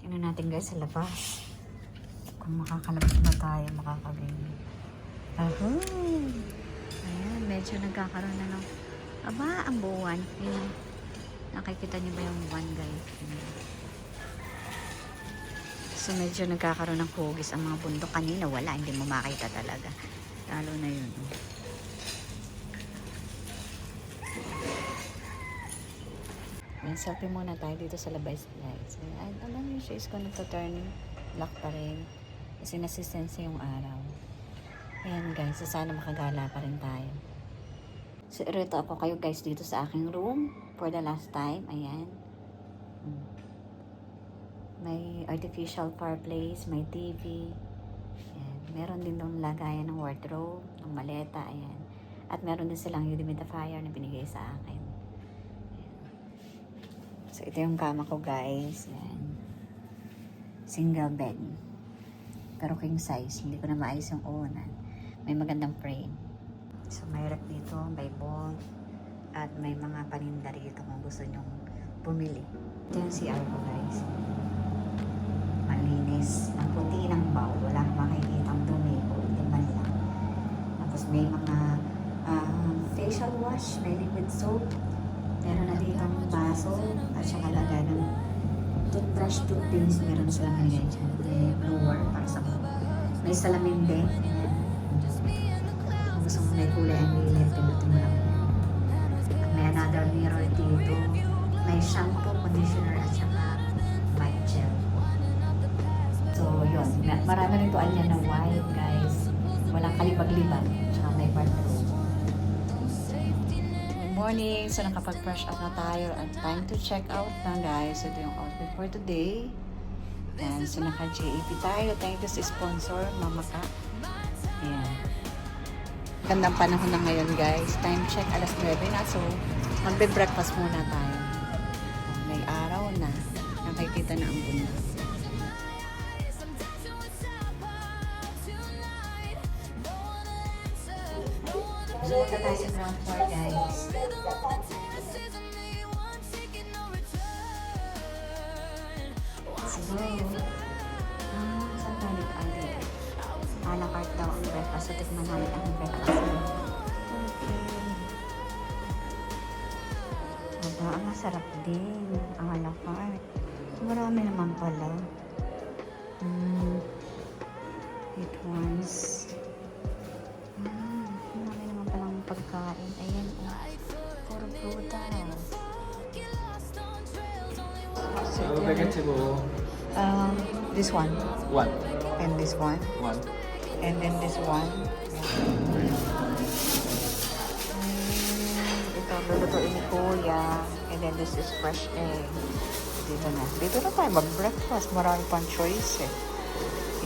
Ano natin guys sa labas. Kung makakalabas ba tayo, makakabili. Ayan, medyo nagkakaroon na ng aba, ang buwan. Ayan. Nakikita niyo ba yung buwan guys? Ayan. So medyo nagkakaroon ng hugis ang mga bundok. Kanina wala, hindi mo makita talaga. Lalo na yun. Ayan, selfie muna tayo dito sa labas guys. Ayan, alam niyo siya is gonna turn black pa rin. Kasi nasisense yung araw. Ayan guys, so sana makagala pa rin tayo. So irito ako kayo guys dito sa aking room for the last time. Ayan. May artificial fireplace, may TV. Ayan. Meron din doon lagayan ng wardrobe, ng maleta. Ayan. At meron din silang humidifier na binigay sa akin. So, ito yung kama ko, guys. Yan. Single bed. Pero king size. Hindi ko na maayos yung unan. May magandang frame. So, may rep dito, may ball. At may mga paninda rito kung gusto nyong bumili. Ito yung CR ko, guys. Malinis. Ang puti ng bowl. Wala makikita ang dumi ko. Hindi man lang. Tapos may mga facial wash. May liquid soap. Meron na dito ang baso at saka lagay ng toothbrush, toothpaste. Meron silang nilagay dyan. May blower para sa mga. May salamin din. Kung gusto mo may kulay ang lilit, pinutin mo lang. At may another mirror dito. May shampoo, conditioner at saka white gel. So yun. Marami rin tuwalya na white guys. Walang kalibag-libag. Tsaka may bathroom. Morning. So, nakapag-brush up na tayo at time to check out na guys. Ito yung outfit for today. And so, naka-JAP tayo. Thank you sa sponsor, Mama Ka. Ayan. Gandang panahon na ngayon guys. Time check, alas 9 na. So, magbe-breakfast muna tayo. May araw na. Nakikita na ang bundok. So, punta tayo sa ground floor, guys. Siguro, saan tayo nag-agad? A la carte daw ang breakfast. So, tikman namin ang breakfast. Okay. Aba, ang masarap din. Ang a la carte. So, marami naman pala. It was... pagkain. Ayan, puro prutas. vegetable. This one. One. And this one. One. And then this one. Ito, lulutuin ni Kuya. And then this is fresh egg. Dito na. Dito na tayo mag-breakfast. Marami pang choice eh.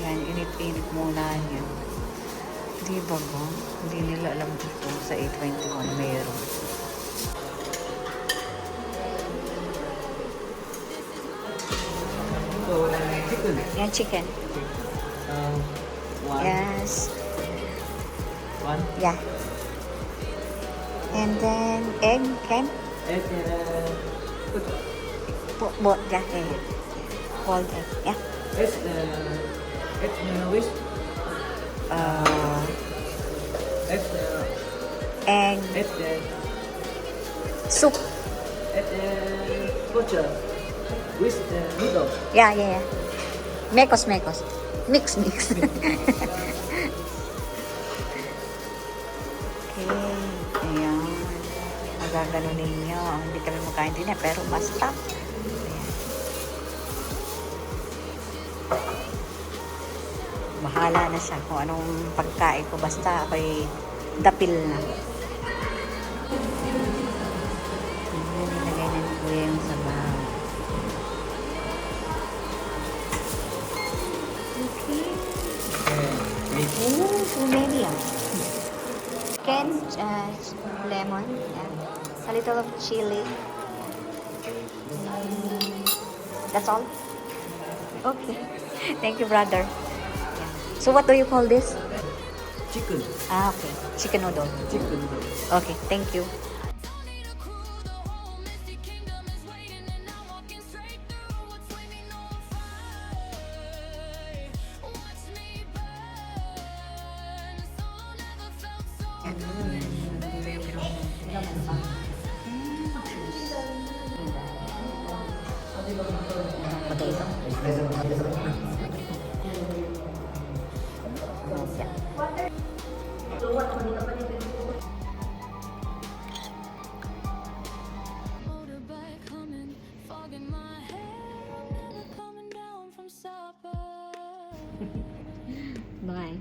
Yan, init-init muna yan. Di ba ba? Hindi nila alam dito sa 821 mayroon. So, chicken. Yan, chicken. One. Yes. One. Yeah. And then egg, Ken? Egg. Yeah, egg. Boiled egg. Yeah. Egg. Which? Egg. Egg. Soup. Egg. Butcher. With noodle. Yeah. Mekos. Mix. Okay. Ayan. Magaganon ninyo. Hindi kami makain din pero basta. Bahala na siya kung anong pagkain ko. Basta ako'y dapil na. Nilagay na ni Kuya yung sabaw. Okay. Ooh, too many Chicken, lemon, yeah. A little of chili. That's all? Okay. Thank you, brother. So what do you call this? Chicken. Okay. Chicken noodle. Chicken noodle. Okay, thank you. Potato. Motorbike humming, fog in my head, never coming down from supper. Bye.